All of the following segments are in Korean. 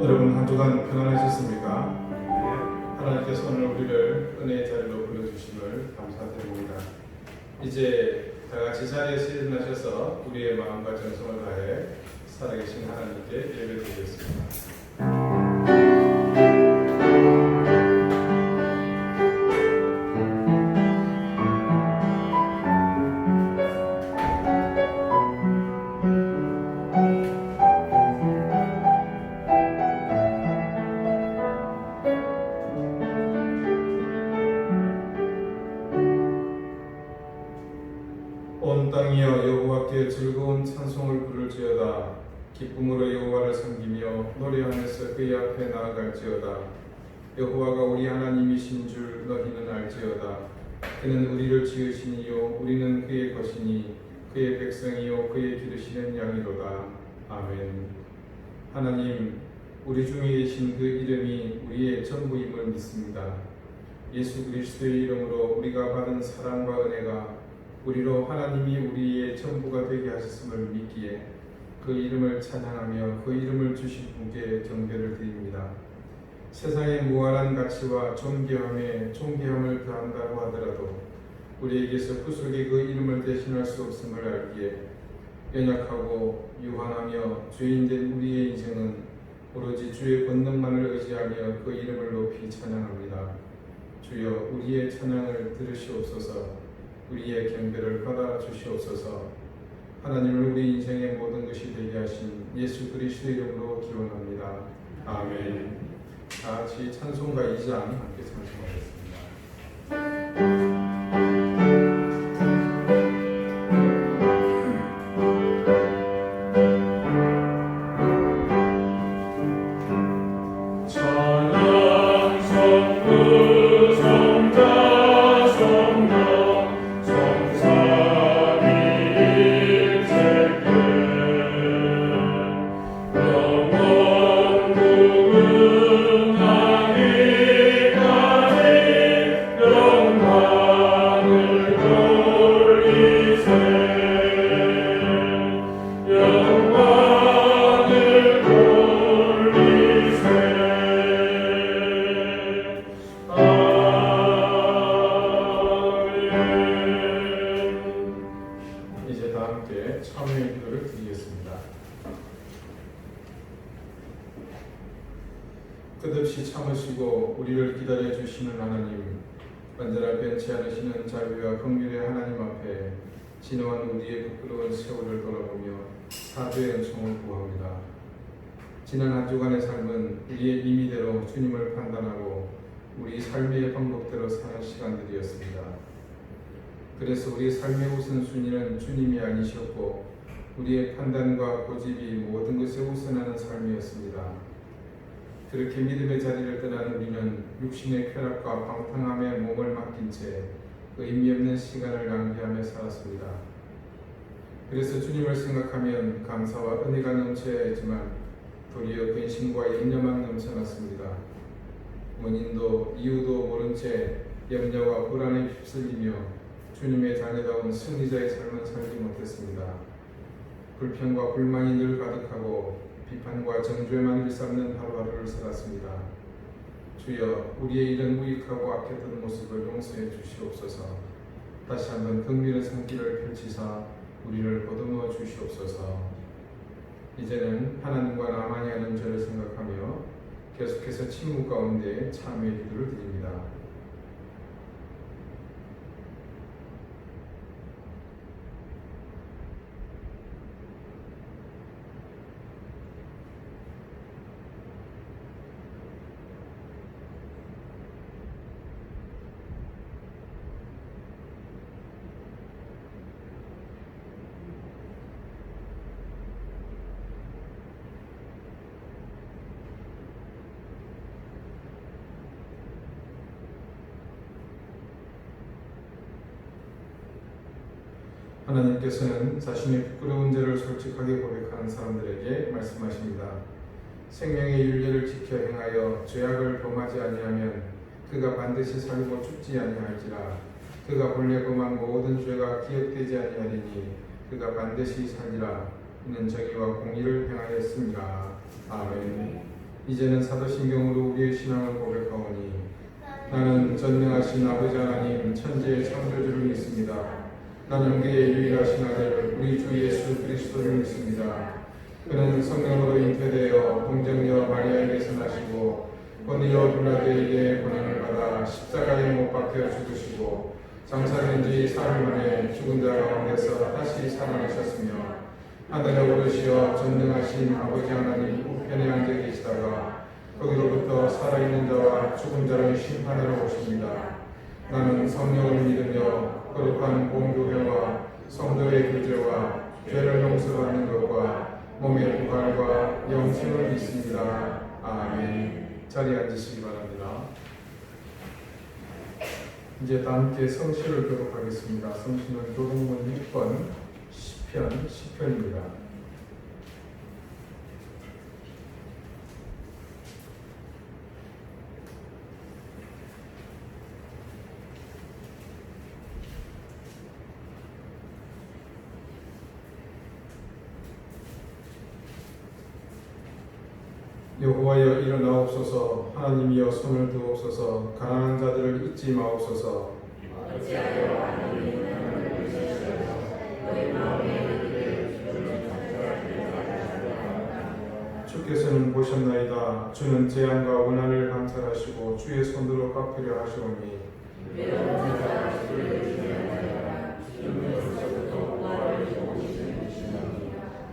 여러분 한 주간 평안하셨습니까? 하나님께서 오늘 우리를 은혜의 자리로 불러주심을 감사드립니다. 이제 다같이 자리에서 일어나셔서 우리의 마음과 정성을 다해 살아계신 하나님께 예배드리겠습니다. 온 땅이여 여호와께 즐거운 찬송을 부를지어다. 기쁨으로 여호와를 섬기며 노래하면서 그의 앞에 나아갈지어다. 여호와가 우리 하나님이신 줄 너희는 알지어다. 그는 우리를 지으시니요 우리는 그의 것이니 그의 백성이요 그의 기르시는 양이로다. 아멘. 하나님, 우리 중에 계신 그 이름이 우리의 전부임을 믿습니다. 예수 그리스도의 이름으로 우리가 받은 사랑과 은혜가 우리로 하나님이 우리의 전부가 되게 하셨음을 믿기에 그 이름을 찬양하며 그 이름을 주신 분께 경배를 드립니다. 세상의 무한한 가치와 존귀함에 존귀함을 더한다고 하더라도 우리에게서 구속의 그 이름을 대신할 수 없음을 알기에 연약하고 유한하며 죄인된 우리의 인생은 오로지 주의 권능만을 의지하며 그 이름을 높이 찬양합니다. 주여, 우리의 찬양을 들으시옵소서. 우리의 경배를 받아 주시옵소서. 하나님을 우리 인생의 모든 것이 되게 하신 예수 그리스도 이름으로 기원합니다. 아멘. 다 같이 찬송가 2장 함께 찬송하겠습니다. 참여의 기도를 드리겠습니다. 끝없이 참으시고 우리를 기다려 주시는 하나님, 언제나 변치 않으시는 자비와 긍휼의 하나님 앞에 진노한 우리의 부끄러운 세월을 돌아보며 사죄의 은총을 구합니다. 지난 한 주간의 삶은 우리의 임의대로 주님을 판단하고 우리 삶의 방법대로 사는 시간들이었습니다. 그래서 우리 삶의 우선순위는 주님이 아니셨고 우리의 판단과 고집이 모든 것에 우선하는 삶이었습니다. 그렇게 믿음의 자리를 떠난 우리는 육신의 쾌락과 방탕함에 몸을 맡긴 채 의미 없는 시간을 낭비하며 살았습니다. 그래서 주님을 생각하면 감사와 은혜가 넘쳐야 했지만 도리어 근심과 염려만 넘쳐났습니다. 원인도 이유도 모른 채 염려와 불안에 휩쓸리며 주님의 자녀다운 승리자의 삶은 살지 못했습니다. 불평과 불만이 늘 가득하고 비판과 정죄만 일삼는 하루하루를 살았습니다. 주여, 우리의 이런 무익하고 악했던 모습을 용서해 주시옵소서. 다시 한번 긍휼의 손길을 펼치사 우리를 보듬어 주시옵소서. 이제는 하나님과 나만이 하는 죄를 생각하며 계속해서 침묵 가운데 참회의 기도를 드립니다. 하나님께서는 자신의 부끄러운 죄를 솔직하게 고백하는 사람들에게 말씀하십니다. 생명의 윤례를 지켜 행하여 죄악을 범하지 아니하면 그가 반드시 살고 죽지 아니할지라. 그가 본래 범한 모든 죄가 기억되지 아니하리니 그가 반드시 살리라. 이는 정의와 공의를 행하였습니다. 아멘. 이제는 사도신경으로 우리의 신앙을 고백하오니 나는 전능하신 아버지 하나님 천지의 창조주를 믿습니다. 나는 형제의 유일하신 아들 우리 주 예수 그리스도를 믿습니다. 그는 성령으로 잉태되어 동정녀 마리아에게서 나시고 본디오 빌라도에게 고난을 받아 십자가에 못 박혀 죽으시고 장사된 지 사흘 만에 죽은 자 가운데서 다시 살아나셨으며 하늘에 오르시어 전능하신 아버지 하나님 우편에 앉아 계시다가 거기로부터 살아있는 자와 죽은 자를 심판하러 오십니다. 나는 성령을 믿으며 거룩한 공교회와 성도의 교제와 죄를 용서받는 것과 몸의 부활과 영생을 믿습니다. 아멘. 자리에 앉으시기 바랍니다. 이제 다 함께 성시를 교독하겠습니다. 성시는 교독문 6번 시편 10편입니다. 여호와여 일어나옵소서. 하나님이여 손을 드옵소서. 가난한 자들을 잊지 마옵소서. 주께서는 보셨나이다. 주는 재앙과 원한을 감찰하시고 주의 손으로 갚으려 하시오니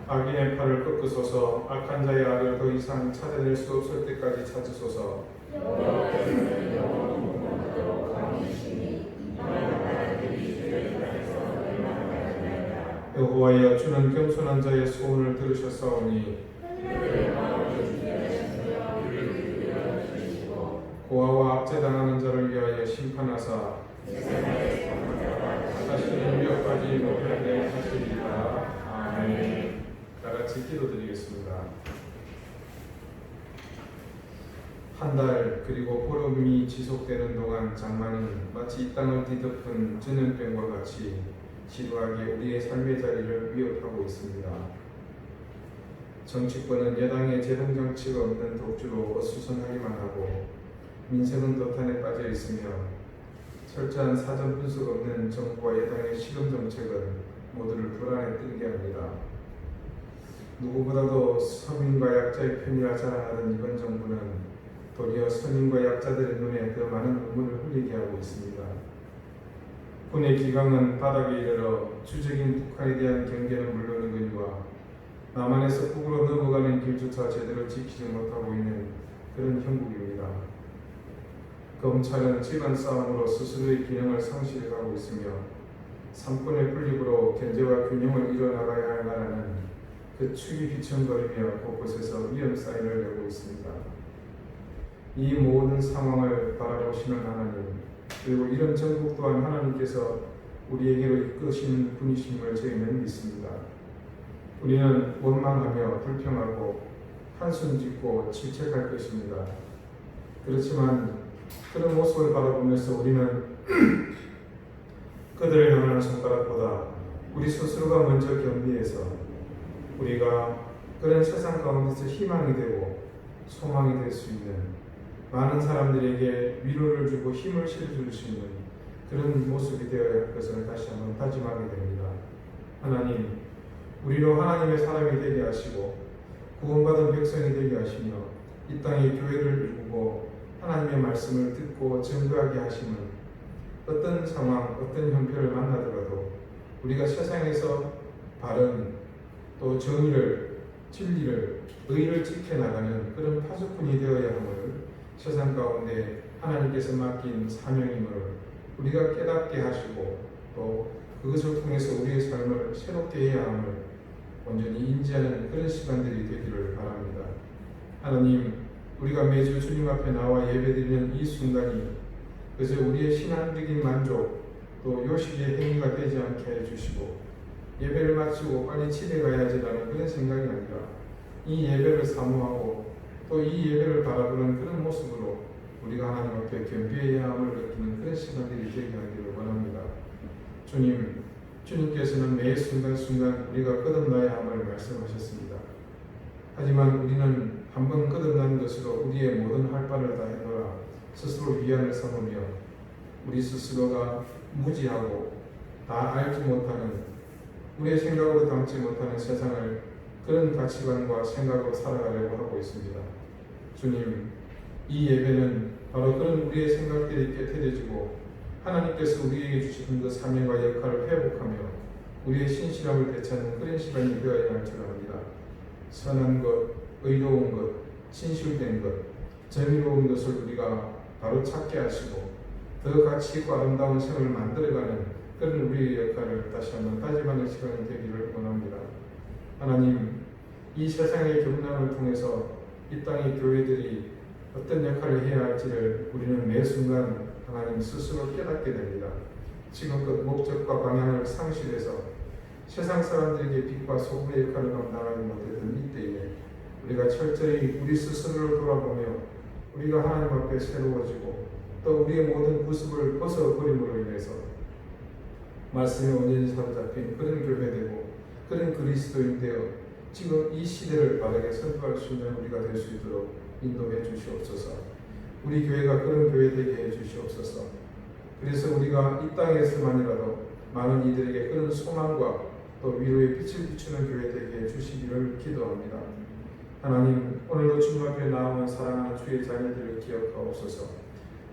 악인의 팔을 꺾으소서. 악한 자의 악을 더 이상 찾아낼 수 없을 때까지 찾으소서. 여호와여 주는 겸손한 자의 소원을 들으셨사오니 고아와 압제당하는 자를 위하여 심판하사 자신을 위협하지 못하게 하시리라. 아멘. 다같이 기도드리겠습니다. 한 달 그리고 보름이 지속되는 동안 장마는 마치 이 땅을 뒤덮은 전염병과 같이 지루하게 우리의 삶의 자리를 위협하고 있습니다. 정치권은 여당의 제동정치가 없는 독주로 어수선하기만 하고 민생은 도탄에 빠져 있으며 철저한 사전 분석 없는 정부와 여당의 실험정책은 모두를 불안에 떨게 합니다. 누구보다도 서민과 약자의 편이라 자랑하던 이번 정부는 도리어 서민과 약자들의 눈에 더 많은 눈물을 흘리게 하고 있습니다. 군의 기강은 바닥에 이르러 주적인 북한에 대한 경계는 물론이거니와 남한에서 북으로 넘어가는 길조차 제대로 지키지 못하고 있는 그런 형국입니다. 검찰은 집안 싸움으로 스스로의 기능을 상실해가고 있으며 삼권의 분립으로 견제와 균형을 이뤄나가야 할 나라는 그 축이 휘청거리며 곳곳에서 위험 사인을 내고 있습니다. 이 모든 상황을 바라보시는 하나님, 그리고 이런 전국 또한 하나님께서 우리에게로 이끄시는 분이심을 저희는 믿습니다. 우리는 원망하며 불평하고 한숨 짓고 질책할 것입니다. 그렇지만 그런 모습을 바라보면서 우리는 그들을 향하는 손가락보다 우리 스스로가 먼저 겸비해서 우리가 그런 세상 가운데서 희망이 되고 소망이 될 수 있는 많은 사람들에게 위로를 주고 힘을 실어줄 수 있는 그런 모습이 되어야 할 것을 다시 한번 다짐하게 됩니다. 하나님, 우리로 하나님의 사람이 되게 하시고 구원받은 백성이 되게 하시며 이 땅에 교회를 이루고 하나님의 말씀을 듣고 증거하게 하시는 어떤 상황, 어떤 형편을 만나더라도 우리가 세상에서 바른 또 정의를, 진리를, 의를 지켜나가는 그런 파수꾼이 되어야 함을 세상 가운데 하나님께서 맡긴 사명임을 우리가 깨닫게 하시고 또 그것을 통해서 우리의 삶을 새롭게 해야 함을 온전히 인지하는 그런 시간들이 되기를 바랍니다. 하나님, 우리가 매주 주님 앞에 나와 예배드리는 이 순간이 그저 우리의 신앙적인 만족 또 요식의 행위가 되지 않게 해주시고 예배를 마치고 빨리 집에 가야지라는 그런 생각이 아니라 이 예배를 사모하고 또 이 예배를 바라보는 그런 모습으로 우리가 하나님 앞에 겸비해야 함을 느끼는 그런 시간들이 되게 하기를 원합니다. 주님, 주님께서는 매 순간순간 우리가 거듭나야 함을 말씀하셨습니다. 하지만 우리는 한번 거듭난 것을 것으로 우리의 모든 할 바를 다 해노라. 스스로 위안을 삼으며 우리 스스로가 무지하고 다 알지 못하는, 우리의 생각으로 담지 못하는 세상을 그런 가치관과 생각으로 살아가려고 하고 있습니다. 주님, 이 예배는 바로 그런 우리의 생각들이 깨트려지고 하나님께서 우리에게 주신 그 사명과 역할을 회복하며 우리의 신실함을 되찾는 그런 시간이 되어야 할 줄 압니다. 선한 것, 의로운 것, 진실된 것, 정의로운 것을 우리가 바로 찾게 하시고 더 가치 있고 아름다운 생을 만들어가는 그런 우리의 역할을 다시 한번 다짐하는 시간이 되기를 원합니다. 하나님, 이 세상의 경륜을 통해서 이 땅의 교회들이 어떤 역할을 해야 할지를 우리는 매 순간 하나님 스스로 깨닫게 됩니다. 지금껏 목적과 방향을 상실해서 세상 사람들에게 빛과 소금의 역할을 감당하지 못했던 이때에 우리가 철저히 우리 스스로를 돌아보며 우리가 하나님 앞에 새로워지고 또 우리의 모든 구습을 벗어버림으로 인해서 말씀에 온전히 사로잡힌 그런 교회되고 그런 그리스도인 되어 지금 이 시대를 바르게 선포할 수 있는 우리가 될 수 있도록 인도해 주시옵소서. 우리 교회가 그런 교회 되게 해 주시옵소서. 그래서 우리가 이 땅에서만이라도 많은 이들에게 그런 소망과 또 위로의 빛을 비추는 교회 되게 해 주시기를 기도합니다. 하나님, 오늘도 주님 앞에 나오는 사랑하는 주의 자녀들을 기억하옵소서.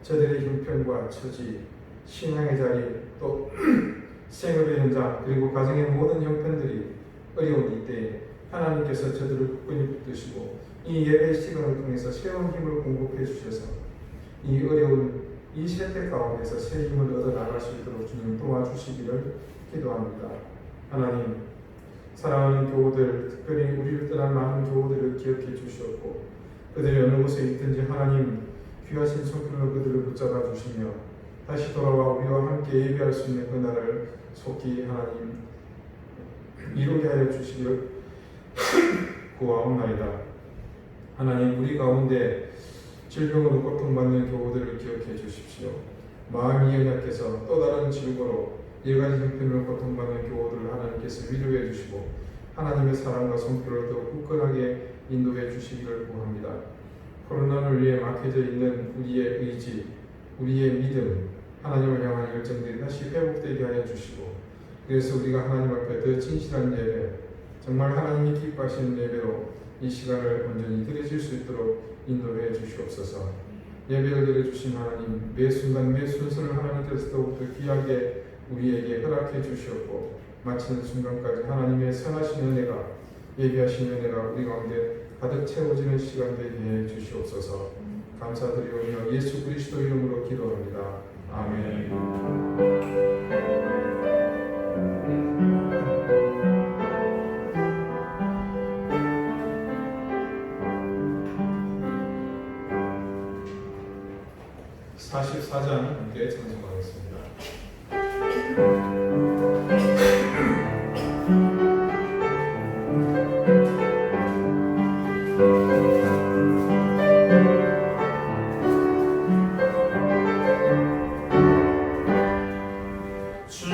저들의 형편과 처지, 신앙의 자리, 또 생업의 현장, 그리고 가정의 모든 형편들이 어려운 이때에 하나님께서 저들을 굳건히 붙드시고 이 예배 시간을 통해서 새로운 힘을 공급해 주셔서 이 어려운 이 세대 가운데서 새 힘을 얻어 나갈 수 있도록 주님 도와주시기를 기도합니다. 하나님, 사랑하는 교우들, 특별히 우리를 떠난 많은 교우들을 기억해 주시옵고 그들이 어느 곳에 있든지 하나님 귀하신 손길로 그들을 붙잡아 주시며 다시 돌아와 우리와 함께 예배할 수 있는 그날을 속히 하나님 이루게 하여 주시기를 구하옵나이다. 하나님, 우리 가운데 질병으로 고통받는 교우들을 기억해 주십시오. 마음이 연약해서 또 다른 질고로 일가지 형편으로 고통받는 교우들을 하나님께서 위로해 주시고 하나님의 사랑과 성표를 더 굳건하게 인도해 주시기를 구합니다. 코로나를 위해 막혀져 있는 우리의 의지, 우리의 믿음, 하나님을 향한 열정들이 다시 회복되게 하여 주시고 그래서 우리가 하나님 앞에 더 진실한 예배, 정말 하나님이 기뻐하시는 예배로 이 시간을 온전히 드려질 수 있도록 인도해 주시옵소서. 예배를 드려주신 하나님, 매 순간 매 순서를 하나님께서 더욱더 귀하게 우리에게 허락해 주시옵고 마치는 순간까지 하나님의 선하신 은혜가, 예비하신 은혜가 우리 가운데 가득 채워지는 시간 되게 해 주시옵소서. 감사드리오며 예수 그리스도 이름으로 기도합니다. 아멘. 사장 함께 찬송하겠습니다. 주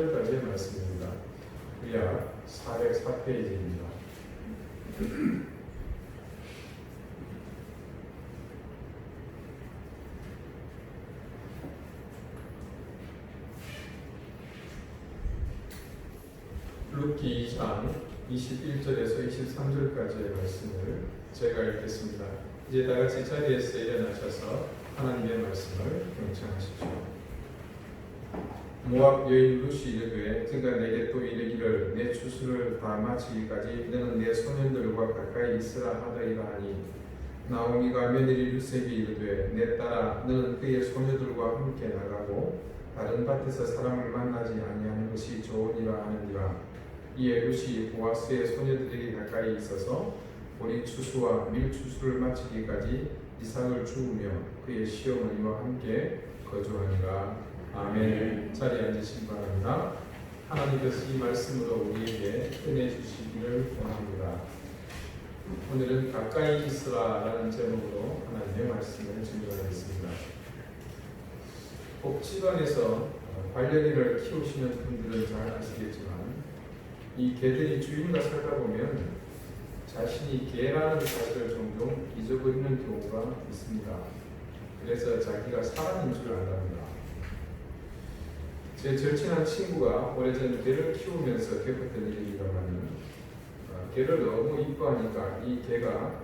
23절까지의 말씀입니다. 구약 404페이지입니다. 룻기 2장 21절에서 23절까지의 말씀을 제가 읽겠습니다. 이제 다 같이 자리에서 일어나셔서 하나님의 말씀을 경청하십시오. 모압 여인 룻이 이르되 그가 내게 또 이르기를 내 추수를 다 마치기까지 너는 내 소년들과 가까이 있으라 하더이다 하니 나오미가 며느리 룻에게 이르되 내 딸아 너는 그의 소녀들과 함께 나가고 다른 밭에서 사람을 만나지 아니하는 것이 좋으니라 하느니라. 이에 룻이 보아스의 소녀들에게 가까이 있어서 우리 추수와 밀추수를 마치기까지 이삭을 주우며 그의 시어머니와 함께 거주하니라. 아멘. 자리에 앉으시기 바랍니다. 하나님께서 이 말씀으로 우리에게 은혜 주시기를 원합니다. 오늘은 가까이 있으라 라는 제목으로 하나님의 말씀을 증거하겠습니다. 복지관에서 반려견을 키우시는 분들은 잘 아시겠지만 이 개들이 주인과 살다 보면 자신이 개라는 사실을 종종 잊어버리는 경우가 있습니다. 그래서 자기가 사람인 줄 안답니다. 제 절친한 친구가 오래전 개를 키우면서 겪었던 일입니다만 개를 너무 이뻐하니까 이 개가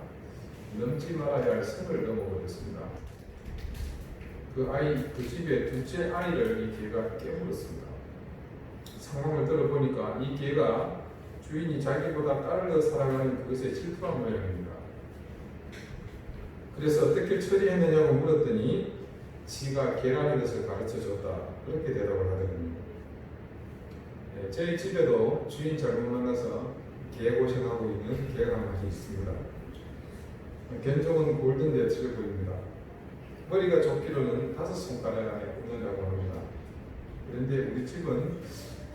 넘지 말아야 할 선을 넘어버렸습니다. 그 집의 둘째 아이를 이 개가 깨물었습니다. 상황을 들어보니까 이 개가 주인이 자기보다 딸을 더 사랑하는 그것에 질투한 모양입니다. 그래서 어떻게 처리했느냐고 물었더니 지가 개라는 것을 가르쳐줬다 그렇게 대답을 하더군요. 저희 집에도 주인 잘못 만나서 개 고생하고 있는 개가 많이 있습니다. 견종은 골든 레트리버입니다. 머리가 좁기로는 5손가락 안에 꼽는다고 합니다. 그런데 우리 집은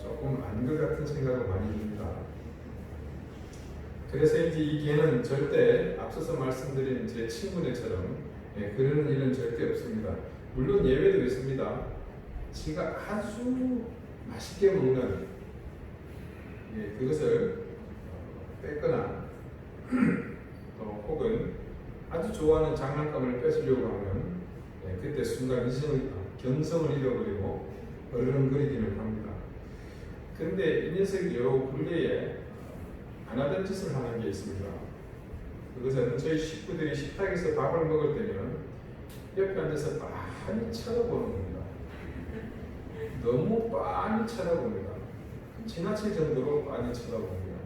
조금 아닌 것 같은 생각을 많이 듭니다. 그래서인지 이 개는 절대 앞서서 말씀드린 제 친구네처럼 그러는 일은 절대 없습니다. 물론 예외도 있습니다. 지가 아주 맛있게 먹는 그것을 뺏거나 또 혹은 아주 좋아하는 장난감을 뺏으려고 하면 그때 순간 경성을 잃어버리고 얼렁거리기를 합니다. 그런데 이 녀석이 요 근래에 안 하던 짓을 하는 게 있습니다. 그것은 저희 식구들이 식탁에서 밥을 먹을 때면 옆에 앉아서 빤히 쳐다보는 겁니다. 너무 빤히 쳐다봅니다. 지나칠 정도로 빤히 쳐다봅니다.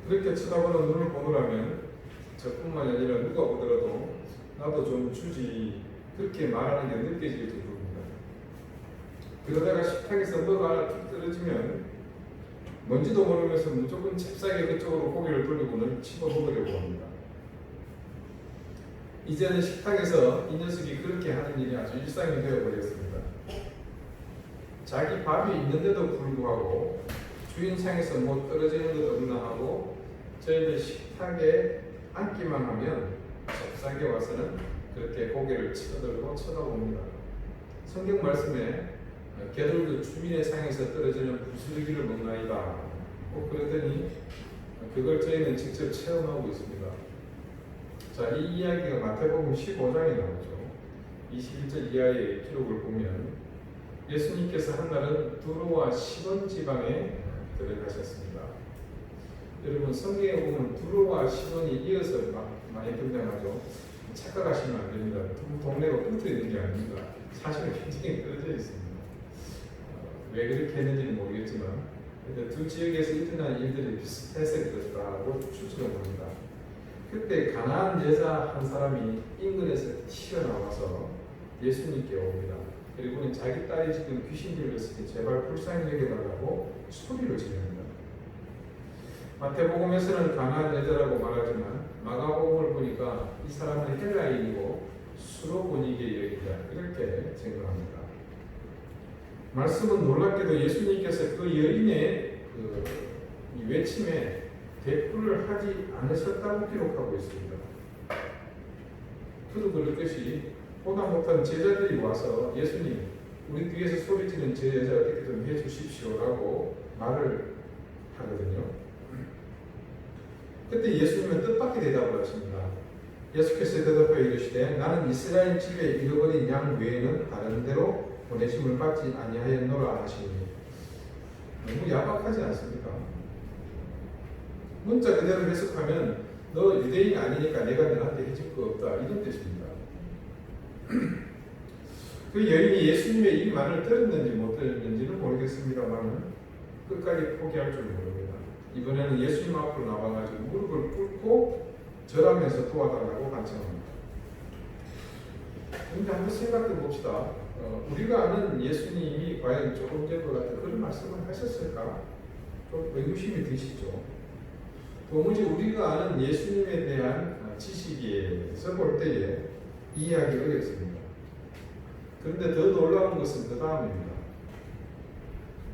그렇게 쳐다보는 눈을 보느라면 저뿐만 아니라 누가 보더라도 나도 좀 주지 그렇게 말하는 게 느껴질 정도입니다. 그러다가 식탁에서 뭐가 툭 떨어지면 뭔지도 모르면서 무조건 잽싸게 그쪽으로 고개를 돌리고는 집어먹으려고 합니다. 이제는 식탁에서 이 녀석이 그렇게 하는 일이 아주 일상이 되어버렸습니다. 자기 밥이 있는데도 불구하고 주인상에서 뭐 떨어지는 것 없나 하고 저희들 식탁에 앉기만 하면 잽싸게 와서는 그렇게 고개를 치어들고 쳐다봅니다. 성경 말씀에 개들도 주인의 상에서 떨어지는 부스러기를 먹나이다. 그러더니 그걸 저희는 직접 체험하고 있습니다. 자, 이 이야기가 마태복음 15장에 나오죠. 21절 이하의 기록을 보면 예수님께서 한 날은 두로와 시돈 지방에 들어가셨습니다. 여러분 성경에 보면 두로와 시돈이 이어서 많이 등장하죠. 착각하시면 안 됩니다. 두 동네가 붙어 있는 게 아닙니다. 사실은 굉장히 떨어져 있습니다. 왜 그렇게 했는지는 모르겠지만 두 지역에서 일어난 일들이 비슷해서 그렇다고 추측을 합니다. 그때 가나안 여자 한 사람이 인근에서 튀어나와서 예수님께 옵니다. 그리고는 자기 딸이 지금 귀신 들렸으니 제발 불쌍히 여겨달라고 소리를 지릅니다. 마태복음에서는 가나안 여자라고 말하지만 마가복음을 보니까 이 사람은 헬라인이고 수로보니게 여인이다 이렇게 생각합니다. 말씀은 놀랍게도 예수님께서 그 여인의 이 외침에 대꾸를 하지 않으셨다고 기록하고 있습니다. 그도 그렇듯이 보다 못한 제자들이 와서 예수님 우리 뒤에서 소리치는 저 여자 어떻게 좀 해주십시오라고 말을 하거든요. 그때 예수님은 뜻밖의 대답을 하십니다. 예수께서 대답하여 이르시되 나는 이스라엘 집에 잃어버린 양 외에는 다른 데로 보내심을 받지 아니하였노라 하시니 너무 야박하지 않습니까? 문자 그대로 해석하면 너 유대인 아니니까 내가 너한테 해줄 거 없다 이런 뜻입니다. 그 여인이 예수님의 이 말을 들었는지 못 들었는지는 모르겠습니다만 끝까지 포기할 줄 모릅니다. 이번에는 예수님 앞으로 나와가지고 무릎을 꿇고 절하면서 도와달라고 간청합니다. 그런데 한번 생각해 봅시다. 우리가 아는 예수님이 과연 조금 전과 같은 그런 말씀을 하셨을까? 좀 의구심이 드시죠. 도무지 우리가 아는 예수님에 대한 지식에서 볼 때에 이해하기 어렵습니다. 그런데 더 놀라운 것은 그 다음입니다.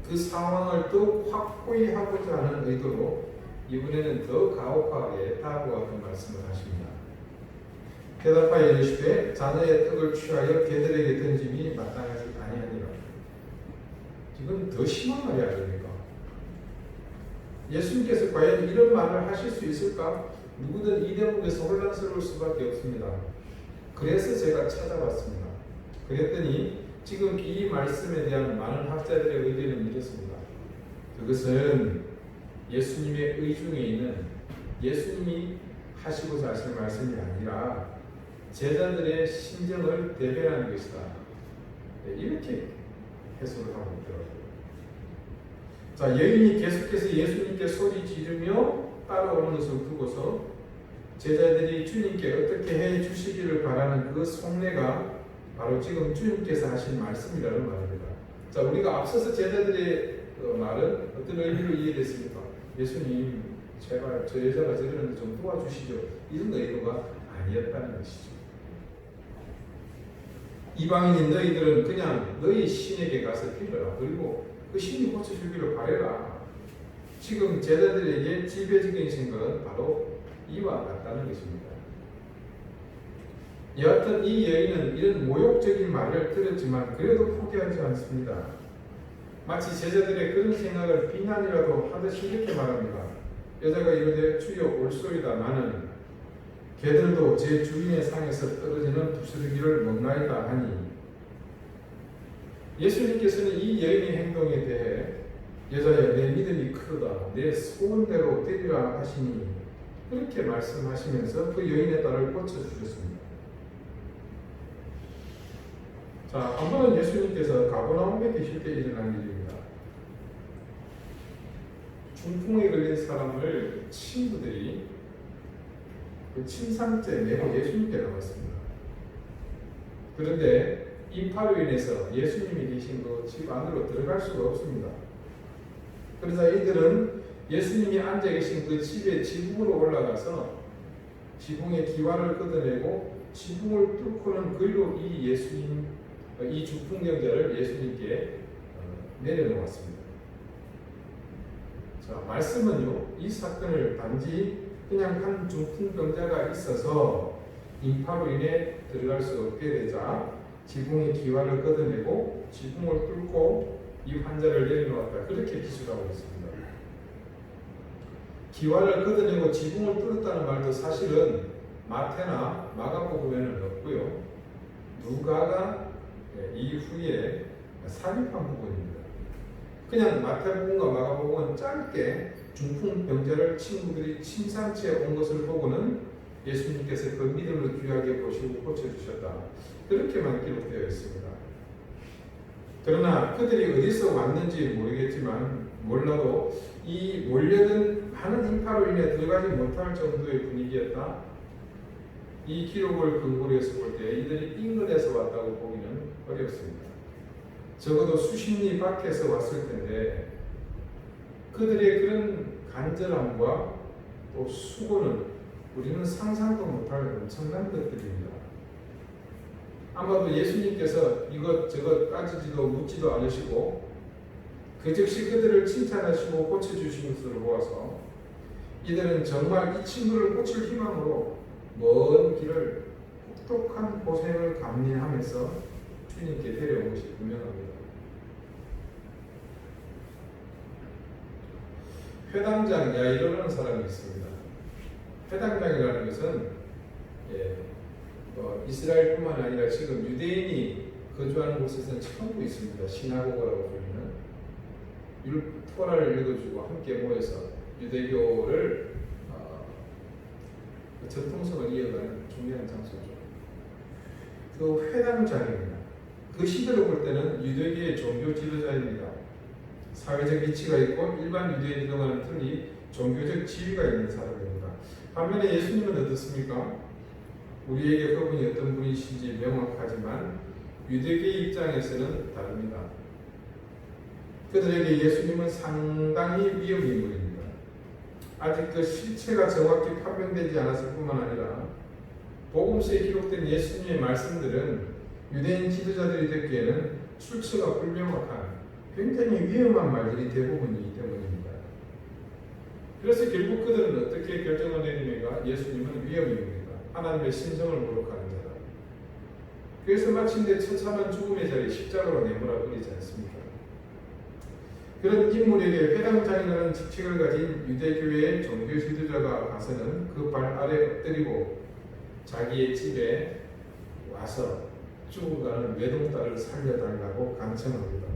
그 상황을 더욱 확고히 하고자 하는 의도로 이번에는 더 가혹하게 다음과 같은 말씀을 하십니다. 대답하여 이르시되 자녀의 떡을 취하여 개들에게 던짐이 마땅하지 아니하니라. 지금 더 심한 말이 아닙니까? 예수님께서 과연 이런 말을 하실 수 있을까? 누구든 이 대목에서 혼란스러울 수밖에 없습니다. 그래서 제가 찾아봤습니다. 그랬더니 지금 이 말씀에 대한 많은 학자들의 의견은 이렇습니다. 그것은 예수님의 의 중에 있는 예수님이 하시고자 하시는 말씀이 아니라 제자들의 심정을 대변하는 것이다. 이렇게 해석을 하고 있더라고요. 자, 여인이 계속해서 예수님께 소리 지르며 따라오는 것을 두고서 제자들이 주님께 어떻게 해 주시기를 바라는 그 속내가 바로 지금 주님께서 하신 말씀이라는 말입니다. 자, 우리가 앞서서 제자들의 말은 어떤 의미로 이해됐습니까? 예수님, 제발 저 여자가 저러는데 좀 도와주시죠. 이런 의도가 아니었다는 것이죠. 이방인인 너희들은 그냥 너희 신에게 가서 빌어라. 그리고 그 신이 고쳐주기를 바래라. 지금 제자들에게 지배적인 생각은 바로 이와 같다는 것입니다. 여하튼 이 여인은 이런 모욕적인 말을 들었지만 그래도 포기하지 않습니다. 마치 제자들의 그런 생각을 비난이라도 하듯이 이렇게 말합니다. 여자가 이르되 주여 올소이다. 나는 개들도 제 주인의 상에서 떨어지는 부스러기를 먹나이다 하니 예수님께서는 이 여인의 행동에 대해 여자여 내 믿음이 크도다. 내 소원대로 되리라 하시니 그렇게 말씀하시면서 그 여인의 딸을 고쳐주셨습니다. 자, 한 번은 예수님께서 가버나움에 계실 때 일어난 일입니다. 중풍에 걸린 사람을 친구들이 그 침상째 메고 예수님께 나왔습니다. 그런데 인파로 인해서 예수님이 계신 그 집 안으로 들어갈 수가 없습니다. 그래서 이들은 예수님이 앉아 계신 그 집의 지붕으로 올라가서 지붕의 기와를 걷어내고 지붕을 뚫고는 글로 이 예수님, 이 중풍병자를 예수님께 내려놓았습니다. 자, 말씀은요, 이 사건을 단지 그냥 한 중풍병자가 있어서 인파로 인해 들어갈 수 없게 되자 지붕의 기와를 걷어내고 지붕을 뚫고 이 환자를 내려놓았다. 그렇게 기술하고 있습니다. 기와를 걷어내고 지붕을 뚫었다는 말도 사실은 마태나 마가복음에는 없고요. 누가가 이후에 삽입한 부분입니다. 그냥 마태복음과 마가복음은 짧게 중풍병자를 친구들이 침상치에 온 것을 보고는 예수님께서 그 믿음을 귀하게 보시고 고쳐주셨다. 그렇게만 기록되어 있습니다. 그러나 그들이 어디서 왔는지 모르겠지만 몰라도 이 몰려든 많은 인파로 인해 들어가지 못할 정도의 분위기였다. 이 기록을 근거로 해서 볼 때 이들이 인근에서 왔다고 보기는 어렵습니다. 적어도 수십 리 밖에서 왔을 텐데 그들의 그런 간절함과 또 수고는 우리는 상상도 못할 엄청난 것들입니다. 아마도 예수님께서 이것저것 따지지도 묻지도 않으시고 그 즉시 그들을 칭찬하시고 고쳐주신 것을 보아서 이들은 정말 이 친구를 고칠 희망으로 먼 길을 혹독한 고생을 감내하면서 주님께 데려온 것이 분명합니다. 회당장 야이로라는 사람이 있습니다. 회당장이라는 것은 이스라엘뿐만 아니라 지금 유대인이 거주하는 곳에서는 처음 있습니다. 시나고가라고 불리는 토라를 읽어주고 함께 모여서 유대교를 전통성을 이어가는 중요한 장소죠. 그 회당장입니다. 그 시대로 볼 때는 유대교의 종교 지도자입니다. 사회적 위치가 있고 일반 유대인들과는 틀리 종교적 지위가 있는 사람입니다. 반면에 예수님은 어떻습니까? 우리에게 그분이 어떤 분이신지 명확하지만 유대교의 입장에서는 다릅니다. 그들에게 예수님은 상당히 위험 인물입니다. 아직 그 실체가 정확히 판명되지 않았을 뿐만 아니라 복음서에 기록된 예수님의 말씀들은 유대인 지도자들이 듣기에는 출처가 불명확한 굉장히 위험한 말들이 대부분이기 때문입니다. 그래서 결국 그들은 어떻게 결정을 내립니까? 예수님은 위험입니다. 하나님의 신성을 모독하는 자다. 그래서 마침내 처참한 죽음의 자리에 십자가로 내몰아 버리지 않습니까? 그런 인물에게 회당장이라는 직책을 가진 유대교회의 종교 지도자가 가서는 그 발 아래 엎드리고 자기의 집에 와서 죽어가는 외동딸을 살려달라고 간청합니다.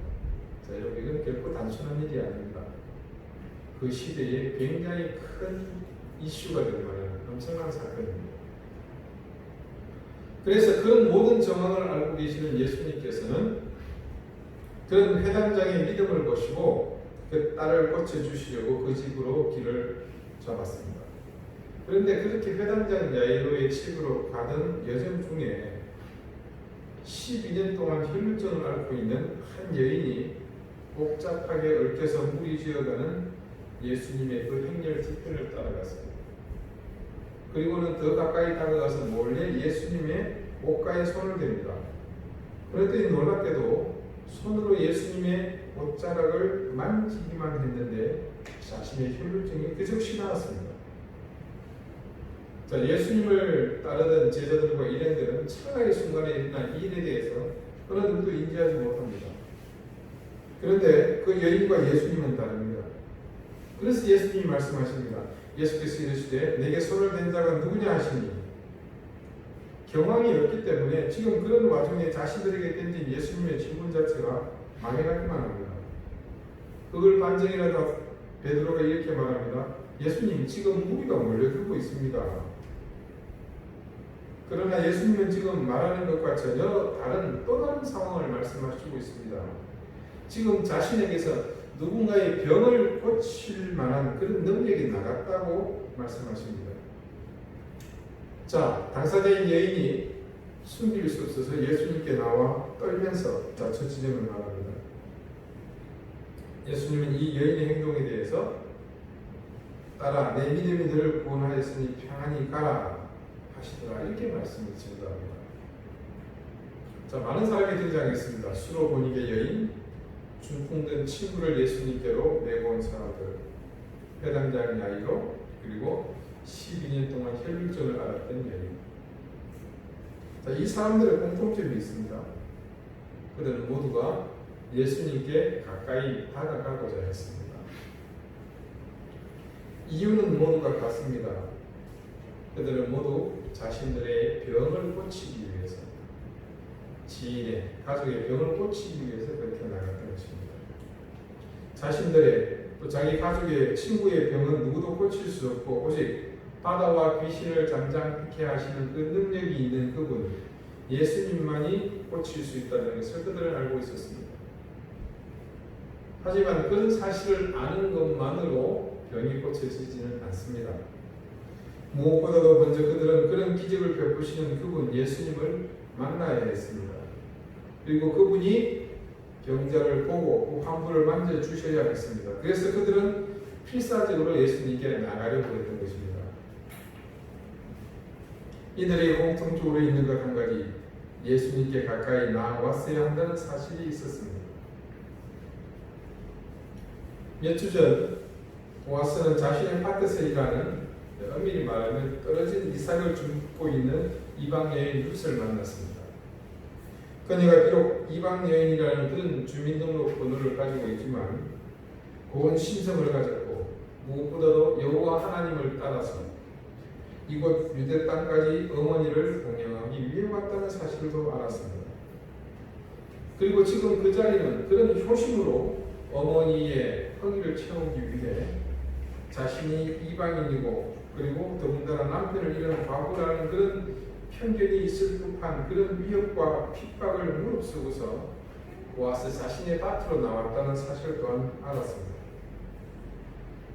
자, 여러분, 이건 결코 단순한 일이 아닙니다. 그 시대에 굉장히 큰 이슈가 될 만한 엄청난 사건입니다. 그래서 그런 모든 정황을 알고 계시는 예수님께서는 그런 회당장의 믿음을 보시고 그 딸을 고쳐주시려고 그 집으로 길을 잡았습니다. 그런데 그렇게 회당장 야이로의 집으로 가던 여정 중에 12년 동안 혈루증을 앓고 있는 한 여인이 복잡하게 얽혀서 무리지어가는 예수님의 그 행렬 뒤편을 따라갔습니다. 그리고는 더 가까이 다가가서 몰래 예수님의 옷가에 손을 댑니다. 그랬더니 놀랍게도 손으로 예수님의 옷자락을 만지기만 했는데 자신의 혈루증이 그저시 나았습니다. 자, 예수님을 따르던 제자들과 일행들은 차라리 순간에 일어난 이 일에 대해서 어느 누구도 인지하지 못합니다. 그런데 그 여인과 예수님은 다릅니다. 그래서 예수님이 말씀하십니다. 예수께서 이르시되 내게 손을 댄 자가 누구냐 하시니 경황이 없기 때문에 지금 그런 와중에 자신들에게 던진 예수님의 질문 자체가 망해가기만 합니다. 그걸 반증이라도 베드로가 이렇게 말합니다. 예수님, 지금 무리가 몰려들고 있습니다. 그러나 예수님은 지금 말하는 것과 전혀 또 다른 상황을 말씀하시고 있습니다. 지금 자신에게서 누군가의 병을 고칠 만한 그런 능력이 나갔다고 말씀하십니다. 자, 당사자인 여인이 숨길 수 없어서 예수님께 나와 떨면서 자초지종을 말합니다. 예수님은 이 여인의 행동에 대해서 딸아, 내 믿음이 너를 구원하였으니 평안히 가라 하시더라, 이렇게 말씀을 전달합니다. 자, 많은 사람이 등장했습니다. 수로보니게 여인, 중풍든 친구를 예수님께로 메고 온 사람들, 회당장 야이로, 그리고 12년 동안 혈루증을 앓았던 여인. 자, 이 사람들의 공통점이 있습니다. 그들은 모두가 예수님께 가까이 다가가고자 했습니다. 이유는 모두가 같습니다. 그들은 모두 자신들의 병을 고치기 위해서, 지인의, 가족의 병을 고치기 위해서 그렇게 나갔던 것입니다. 자신들의, 또 자기 가족의, 친구의 병은 누구도 고칠 수 없고 오직 바다와 귀신을 잠잠케 하시는 그 능력이 있는 그분, 예수님만이 고칠 수 있다는 것을 그들은 알고 있었습니다. 하지만 그런 사실을 아는 것만으로 병이 고쳐지지는 않습니다. 무엇보다도 먼저 그들은 그런 기적을 베푸시는 그분 예수님을 만나야 했습니다. 그리고 그분이 병자를 보고 그 환부를 만져주셔야 했습니다. 그래서 그들은 필사적으로 예수님께 나가려고 했던 것입니다. 이들의 공통적으로 있는 것 한 가지, 예수님께 가까이 나아왔어야 한다는 사실이 있었습니다. 몇 주 전 보아스는 자신의 밭에서 일하는, 엄밀히 말하면 떨어진 이삭을 줍고 있는 이방 여인 룻을 만났습니다. 그녀가 비록 이방 여인이라는 그런 주민등록 번호를 가지고 있지만 고운 심성을 가졌고 무엇보다도 여호와 하나님을 따라서 이곳 유대 땅까지 어머니를 공양하기 위해 왔다는 사실도 알았습니다. 그리고 지금 그 자리는 그런 효심으로 어머니의 허기를 채우기 위해 자신이 이방인이고 그리고 더군다나 남편을 잃은 과부라는 그런 편견이 있을 법한 그런 위협과 핍박을 무릅쓰고서 보아스 자신의 밭으로 나왔다는 사실 또한 알았습니다.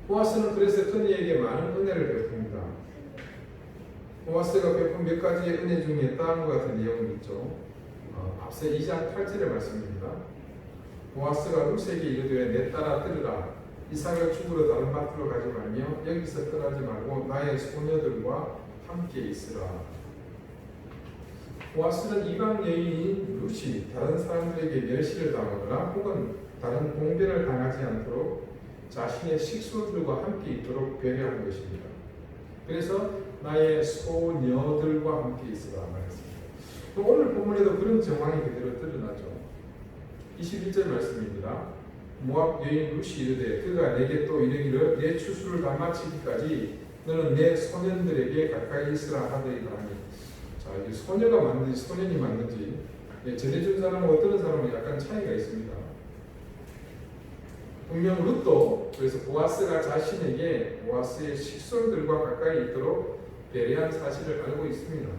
보아스는 그래서 그녀에게 많은 은혜를 베풉니다. 보아스가 베푼 몇 가지의 은혜 중에 다음과 같은 내용이 있죠. 앞서 2장 8절의 말씀입니다. 보아스가 룻에게 이르되 내 딸아 들으라. 이삭을 죽으러 다른 밭으로 가지 말며 여기서 떠나지 말고 나의 소녀들과 함께 있으라. 보아스는 이방 여인인 룻이 다른 사람들에게 멸시를 당하거나 혹은 다른 공변을 당하지 않도록 자신의 식소들과 함께 있도록 배려한 것입니다. 그래서 나의 소녀들과 함께 있으라 말했습니다. 오늘 본문에도 그런 정황이 그대로 드러나죠. 21절 말씀입니다. 모압 여인 룻이 이르되 그가 내게 또 이르기를 내 추수를 다 마치기까지 너는 내 소년들에게 가까이 있으라 하더이다 하니, 자, 이게 소녀가 맞는지 소년이 맞는지 전해준 사람은 어떤 사람은 약간 차이가 있습니다. 분명 룻도 그래서 보아스가 자신에게 보아스의 식솔들과 가까이 있도록 배려한 사실을 알고 있습니다.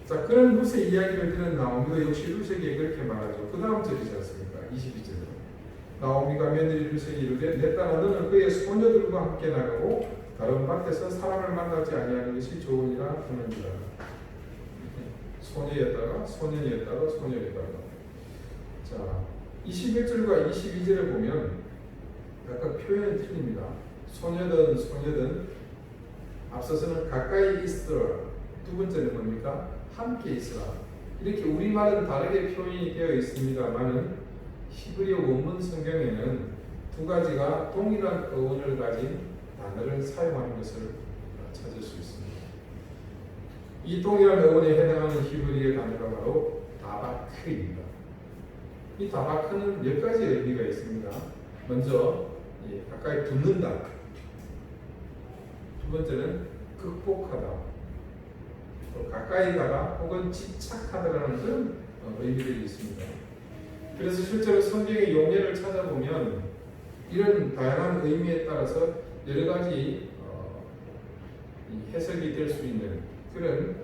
자, 그런 룻의 이야기를 들은 나오미도 역시 룻에게 그렇게 말하죠. 그 다음 절이지 않습니까? 22절에 나오미가 며느리 룻에게 이르되 내 딸아 너는 그의 소녀들과 함께 나가고 다른 밭에서 사람을 만나지 아니하는 것이 좋으니라 하는지라. 소녀였다가 소년이었다가 소녀였다가. 자, 21절과 22절을 보면 각각 표현이 틀립니다. 소녀든 앞서서는 가까이 있으라, 두 번째는 뭡니까? 함께 있으라. 이렇게 우리말은 다르게 표현이 되어 있습니다만은 히브리어 원문 성경에는 두 가지가 동일한 어원을 가진 단어를 사용하는 것을 찾을 수 있습니다. 이 동일한 어원에 해당하는 히브리어 단어가 바로 다바크입니다. 이 다바크는 몇 가지 의미가 있습니다. 먼저 가까이 붙는다. 두 번째는 극복하다. 또 가까이 가다 혹은 집착하다라는 그런 의미들이 있습니다. 그래서 실제로 성경의 용례를 찾아보면 이런 다양한 의미에 따라서 여러 가지 해석이 될 수 있는 그런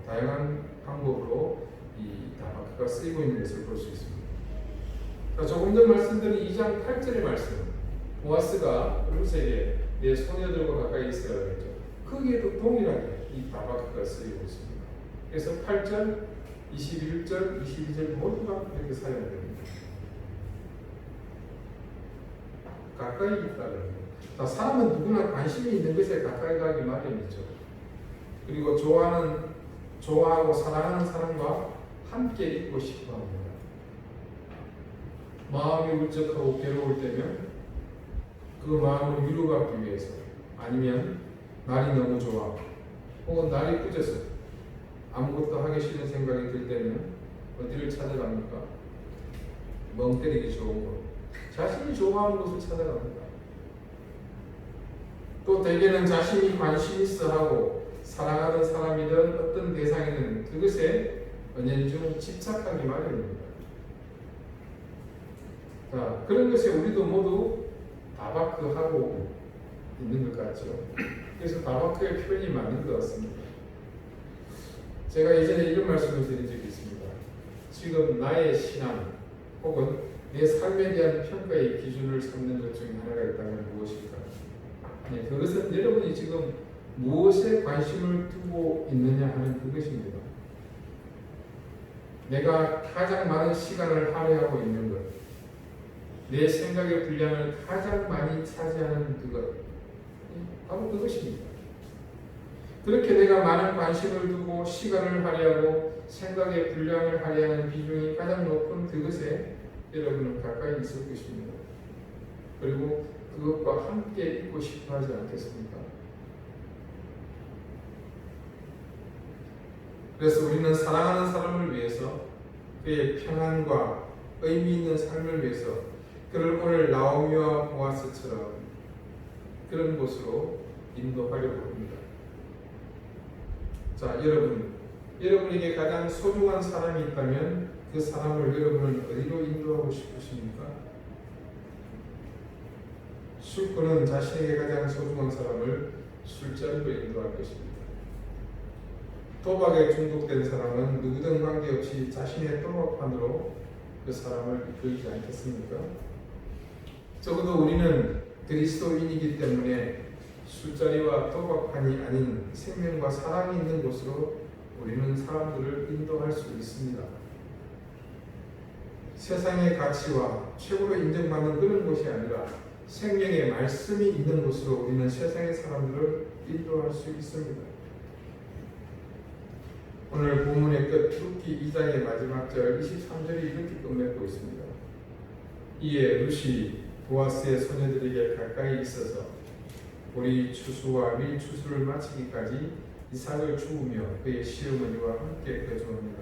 다양한 방법으로 이 다바크가 쓰이고 있는 것을 볼 수 있습니다. 조금 전 말씀드린 2장 8절의 말씀, 보아스가 룻에게 내 소녀들과 가까이 있으라 그랬죠. 거기에도 동일하게 이 다바크가 쓰이고 있습니다. 그래서 8절, 21절, 22절 모두가 이렇게 사용됩니다. 가까이 있다는 것. 사람은 누구나 관심이 있는 것에 가까이 가기 마련이죠. 그리고 좋아하고 사랑하는 사람과 함께 있고 싶어 합니다. 마음이 울적하고 괴로울 때면 그 마음을 위로받기 위해서, 아니면 날이 너무 좋아 혹은 날이 꾸져서 아무것도 하기 싫은 생각이 들 때는 어디를 찾아갑니까? 멍 때리기 좋은 곳, 자신이 좋아하는 곳을 찾아갑니다. 또 대개는 자신이 관심 있어 하고 사랑하는 사람이든 어떤 대상이든 그것에 은연중 집착하기 마련입니다. 자, 그런 것에 우리도 모두 다바크하고 있는 것 같죠. 그래서 다바크의 표현이 맞는 것 같습니다. 제가 예전에 이런 말씀을 드린 적이 있습니다. 지금 나의 신앙 혹은 내 삶에 대한 평가의 기준을 삼는 것 중에 하나가 있다면 무엇일까? 그것은 여러분이 지금 무엇에 관심을 두고 있느냐 하는 그것입니다. 내가 가장 많은 시간을 할애하고 있는 것, 내 생각의 분량을 가장 많이 차지하는 그것, 바로 그것입니다. 그렇게 내가 많은 관심을 두고 시간을 할애하고 생각의 분량을 할애하는 비중이 가장 높은 그것에 여러분은 가까이 있을 것입니다. 그리고 그것과 함께 있고 싶어 하지 않겠습니까? 그래서 우리는 사랑하는 사람을 위해서 그의 평안과 의미 있는 삶을 위해서 그를 오늘 나오미와 보아스처럼 그런 곳으로 인도하려고 합니다. 자, 여러분에게 가장 소중한 사람이 있다면 그 사람을 여러분은 어디로 인도하고 싶으십니까? 술꾼은 자신에게 가장 소중한 사람을 술자리로 인도할 것입니다. 도박에 중독된 사람은 누구든 관계없이 자신의 도박판으로 그 사람을 이끌지 않겠습니까? 적어도 우리는 그리스도인이기 때문에 술자리와 도박판이 아닌 생명과 사랑이 있는 곳으로 우리는 사람들을 인도할 수 있습니다. 세상의 가치와 최고로 인정받는 그런 곳이 아니라 생명의 말씀이 있는 곳으로 우리는 세상의 사람들을 인도할 수 있습니다. 오늘 본문의 끝 룻기 2장의 마지막 절 23절이 이렇게 끝맺고 있습니다. 이에 룻이 보아스의 소녀들에게 가까이 있어서 보리 추수와 밀 추수를 마치기까지 이삭을 주우며 그의 시어머니와 함께 거주합니다.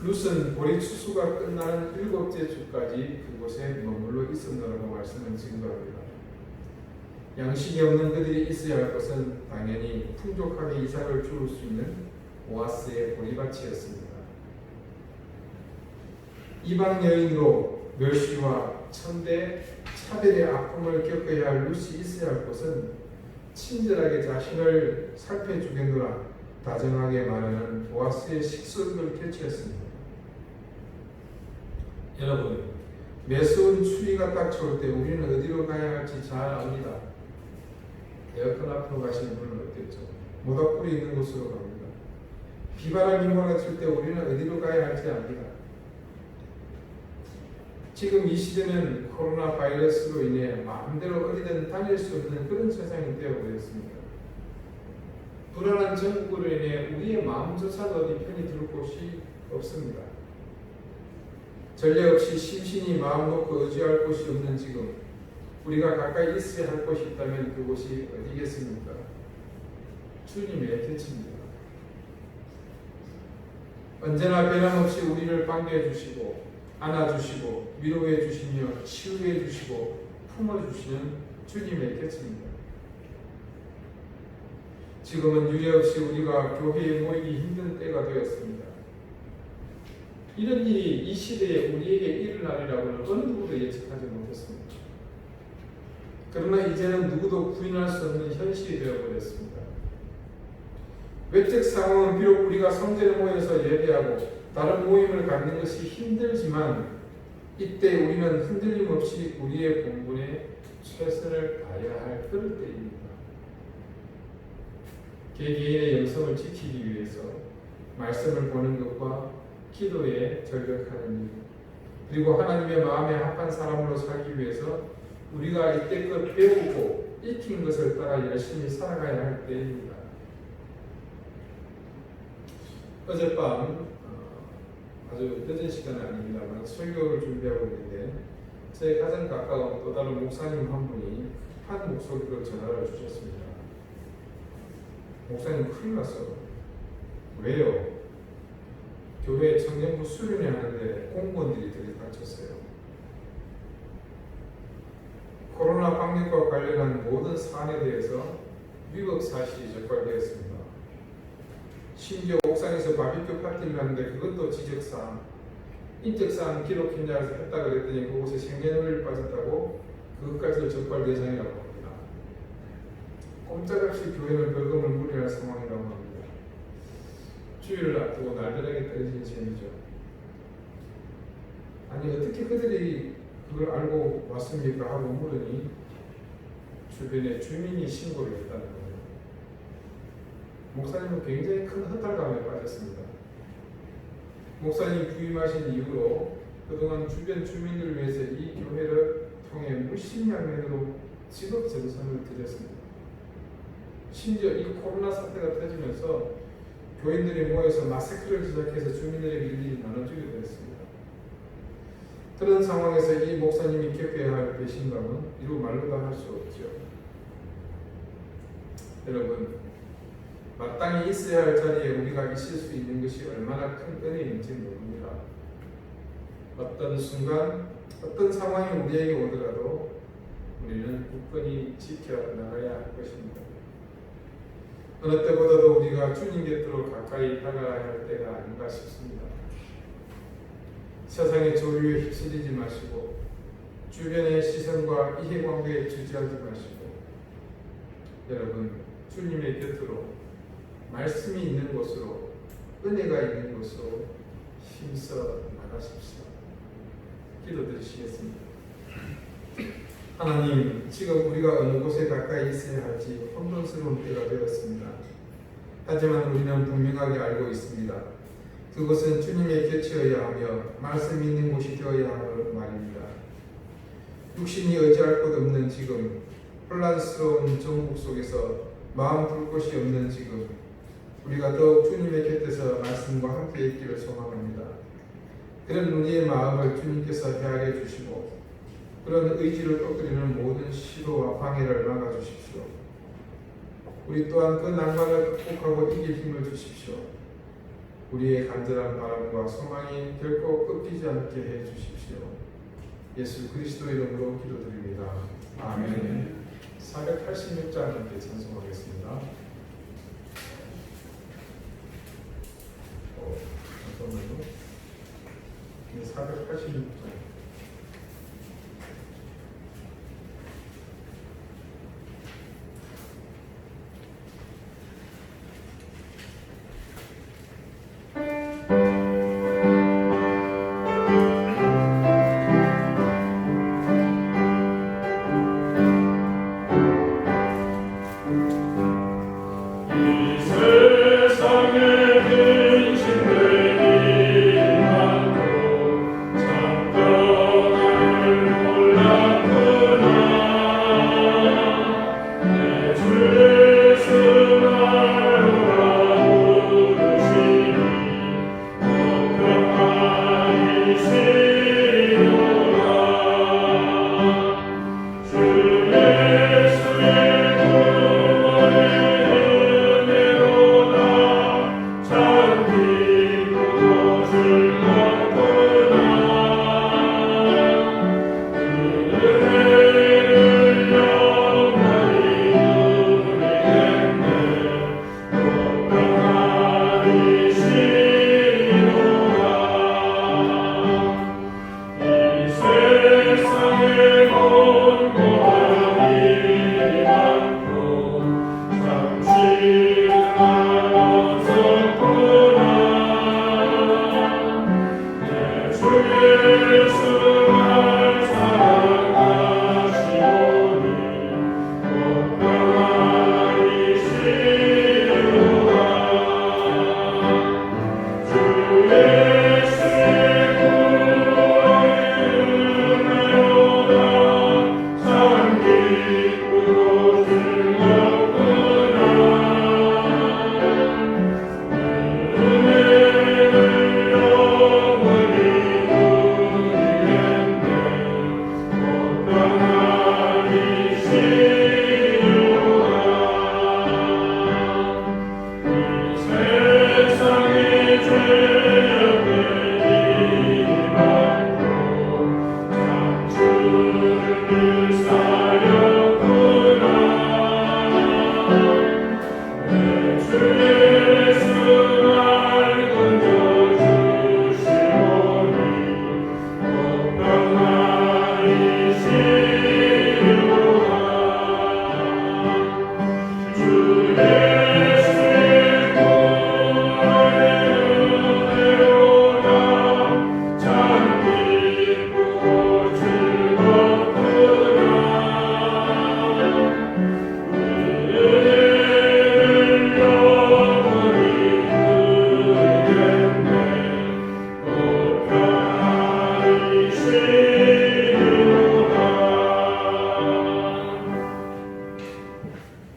룻은 보리 추수가 끝나는 7째 주까지 그곳에 머물러 있었노라고 말씀을 증거합니다. 양식이 없는 그들이 있어야 할 것은 당연히 풍족하게 이삭을 주울 수 있는 보아스의 보리밭이었습니다. 이방 여인으로 멸시와 천대 차별의 아픔을 겪어야 할 룻이 있어야 할 곳은 친절하게 자신을 살펴주겠노라 다정하게 말하는 보아스의 식솔들 곁이었습니다. 여러분, 매서운 추위가 닥쳐올 때 우리는 어디로 가야 할지 잘 압니다. 에어컨 앞으로 가시는 분은 어땠죠? 모닥불이 있는 곳으로 갑니다. 비바람이 몰아칠 때 우리는 어디로 가야 할지 압니다. 지금 이 시대는 코로나 바이러스로 인해 마음대로 어디든 다닐 수 없는 그런 세상이 되어버렸습니다. 불안한 정국으로 인해 우리의 마음조차도 어디 편히 둘 곳이 없습니다. 전례 없이 심신이 마음 놓고 의지할 곳이 없는 지금 우리가 가까이 있어야 할 곳이 있다면 그곳이 어디겠습니까? 주님의 곁입니다. 언제나 변함없이 우리를 반겨해 주시고 안아주시고 위로해 주시며 치유해 주시고 품어주시는 주님의 곁입니다. 지금은 유례없이 우리가 교회에 모이기 힘든 때가 되었습니다. 이런 일이 이 시대에 우리에게 일어나리라고는 어느 누구도 예측하지 못했습니다. 그러나 이제는 누구도 부인할 수 없는 현실이 되어버렸습니다. 외적 상황은 비록 우리가 성전에 모여서 예배하고 다른 모임을 갖는 것이 힘들지만 이때 우리는 흔들림 없이 우리의 본분에 최선을 다해야 할 그럴 때입니다. 개개인의 영성을 지키기 위해서 말씀을 보는 것과 기도에 전력하는 일, 그리고 하나님의 마음에 합한 사람으로 살기 위해서 우리가 이때껏 배우고 익힌 것을 따라 열심히 살아가야 할 때입니다. 어젯밤 아주 늦은 시간은 아닙니다만 설교를 준비하고 있는데 제 가장 가까운 또 다른 목사님 한 분이 한 목소리로 전화를 주셨습니다. 목사님 큰일 났어. 왜요? 교회 청년부 수련회 하는데 공무원들이 들이닥쳤어요. 코로나 방역과 관련한 모든 사안에 대해서 위법 사실이 적발되었습니다. 심지어 옥상에서 바비큐 파티를 하는데 그것도 지적사항, 인적사항 기록 현장에서 했다 그랬더니 그곳에 생년월일 빠졌다고 그것까지도 적발 대상이라고 합니다. 꼼짝없이 교회는 벌금을 물어야 할 상황이라고 합니다. 주일을 앞두고 날들에게 떨어진 셈이죠. 아니 어떻게 그들이 그걸 알고 왔습니까? 하고 물으니 주변에 주민이 신고를 했다는 거예요. 목사님은 굉장히 큰 허탈감에 빠졌습니다. 목사님 부임하신 이후로 그동안 주변 주민을 위해서 이 교회를 통해 무심양면으로 직업정성을 드렸습니다. 심지어 이 코로나 사태가 터지면서 교인들이 모여서 마스크를 제작해서 주민들에게 일일이 나눠주기도 했습니다. 그런 상황에서 이 목사님이 겪어야 할 배신감은 이루 말로 다 할 수 없죠. 여러분, 마땅히 있어야 할 자리에 우리가 있을 수 있는 것이 얼마나 큰 은혜인지 모릅니다. 어떤 순간, 어떤 상황이 우리에게 오더라도 우리는 굳건히 지켜나가야 할 것입니다. 어느 때보다도 우리가 주님 곁으로 가까이 다가가야 할 때가 아닌가 싶습니다. 세상의 조류에 휩쓸리지 마시고 주변의 시선과 이해관계에 주저하지 마시고 여러분 주님의 곁으로 말씀이 있는 곳으로 은혜가 있는 곳으로 힘써 나가십시오. 기도드리시겠습니다. 하나님, 지금 우리가 어느 곳에 가까이 있어야 할지 혼돈스러운 때가 되었습니다. 하지만 우리는 분명하게 알고 있습니다. 그것은 주님의 곁이어야 하며 말씀 있는 곳이 되어야 하는 말입니다. 육신이 의지할 곳 없는 지금, 혼란스러운 정국 속에서 마음 둘 곳이 없는 지금, 우리가 더욱 주님의 곁에서 말씀과 함께 있기를 소망합니다. 그런 우리의 마음을 주님께서 헤아려 주시고 그런 의지를 꺾으려는 모든 시도와 방해를 막아주십시오. 우리 또한 그 난관을 극복하고 이길 힘을 주십시오. 우리의 간절한 바람과 소망이 결코 꺾이지 않게 해주십시오. 예수 그리스도 이름으로 기도드립니다. 아멘. 486장 함께 찬송하겠습니다. 잠깐만요. 486장.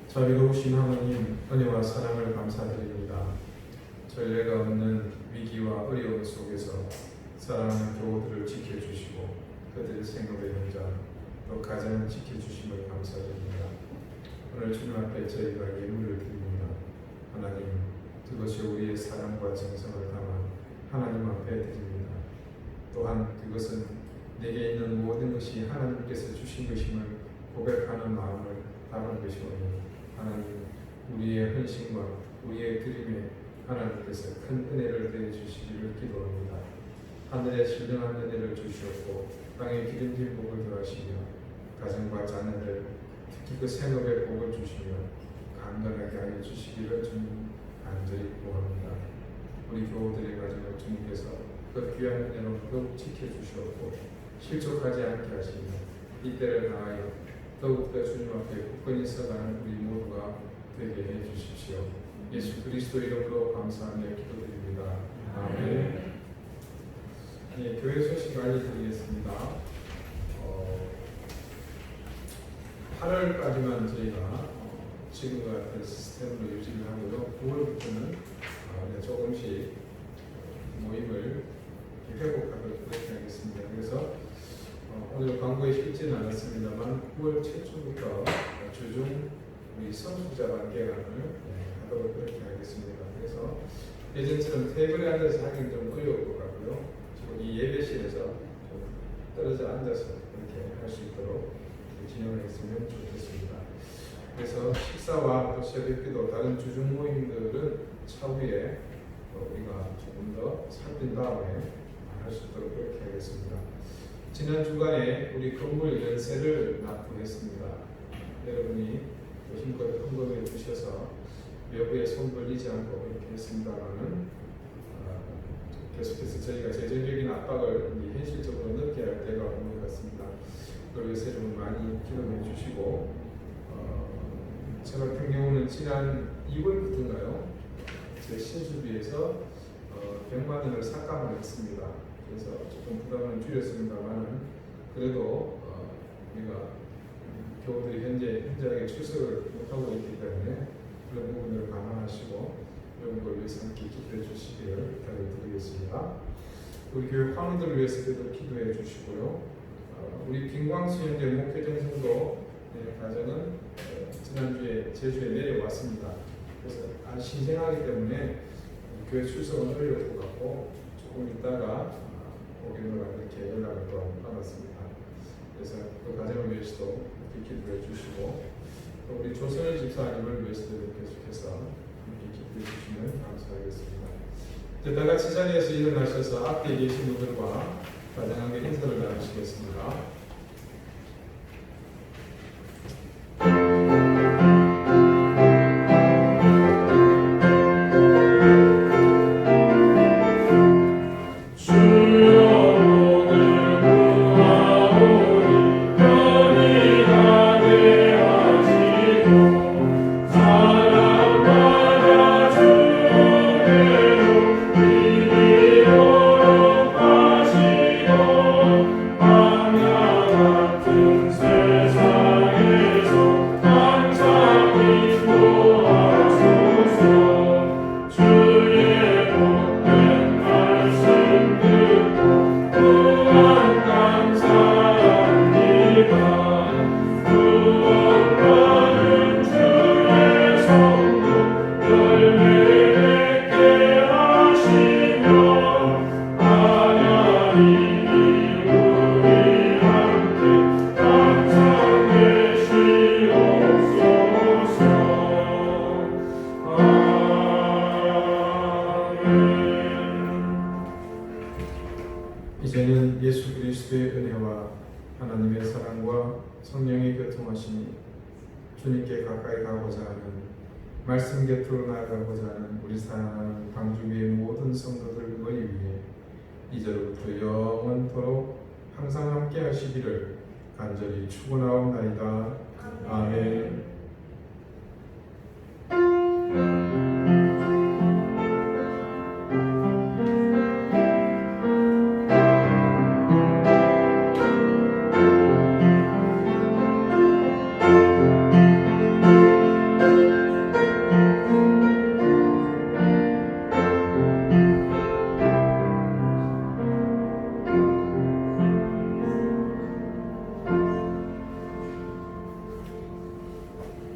자비로우신 하나님, 은혜와 사랑을 감사드립니다. 전례가 없는 위기와 어려움 속에서 사랑하는 교우들을 지켜주시고 그들의 생업의 현장, 또 가정을 지켜주심을 감사드립니다. 오늘 주님 앞에 저희가 예물을 드립니다. 하나님, 그것이 우리의 사랑과 정성을 담아 하나님 앞에 드립니다. 또한 그것은 내게 있는 모든 것이 하나님께서 주신 것임을 고백하는 마음을 담은 것이오니 하나님, 우리의 헌신과 우리의 드림에 하나님께서 큰 은혜를 더해 주시기를 기도합니다. 하늘에 신령한 은혜를 주시옵고 땅에 기름진 복을 더하시며 가정과 자녀들, 특히 그 생업에 복을 주시며 강건하게 하여 주시기를 주님 간절히 구합니다. 우리 교우들의 가정을 주님께서 그 귀한 은혜로 더욱 지켜주시옵고 실족하지 않게 하시며 이때를 다하여 더욱더 주님 앞에 굳건히 서가는 우리 모두가 되게 해주십시오. 예수 그리스도 이름으로 감사하며 기도드립니다. 아멘. 예, 교회 소식 알려드리겠습니다. 8월까지만 저희가 지금과 같은 시스템으로 유지를 하고요. 9월부터는 조금씩 모임을 회복하도록 그렇게 하겠습니다. 그래서 오늘 광고에 실지는 않았습니다만 9월 최초부터 주중 우리 성수자반 개강을 하도록 그렇게 하겠습니다. 그래서 예전처럼 테이블에 앉아서 하기는 좀 어려울 것 같고요. 지금 이 예배실에서 좀 떨어져 앉아서 그렇게 할 수 있도록 진행을 했으면 좋겠습니다. 그래서 식사와 또 새벽기도 다른 주중 모임들은 차후에 우리가 조금 더 살핀 다음에 할 수 있도록 그렇게 하겠습니다. 지난 주간에 우리 건물 연세를 납부했습니다. 여러분이 힘껏 헌금해 주셔서 외부에 손 벌리지 않고 이렇게 했습니다만은 계속해서 저희가 재정적인 압박을 현실적으로 느껴야 할 때가 온 것 같습니다. 그걸 요새 좀 많이 기도해 주시고 저 같은 경우는 지난 2월부터인가요? 제 신수비에서 100만 원을 삭감을 했습니다. 그래서 조금 부담은 줄였습니다만 그래도 우리가 교우들이 현저하게 출석을 못하고 있기 때문에 그런 부분을 감안하시고 이런 걸 위해서 함께 기도해 주시기를 부탁을 드리겠습니다. 우리 교회 환우들을 위해서도 기도해 주시고요. 우리 김광수 현재 목회장 성도 가정은 지난주에 제주에 내려왔습니다. 그래서 아주 신생하기 때문에 교회 출석은 어려울 것 같고 조금 있다가 오기로 이렇게 연락을 또 받았습니다. 그래서 그 가정을 위해서도 이렇게 기도해 주시고 또 우리 조선일 집사님을 위해서도 계속해서 이렇게 기도해 주시면 감사하겠습니다. 다 같이 자리에서 일어나셔서 앞에 계신 분들과 가정에게 인사를 나누시겠습니다. 이제는 예수 그리스도의 은혜와 하나님의 사랑과 성령의 교통하심이 주님께 가까이 가고자 하는 말씀 곁으로 나아가고자 하는 우리 사랑하는 광주교회 모든 성도들 머리 위에 이제로부터 영원토록 항상 함께 하시기를 간절히 축원하옵나이다. 아멘.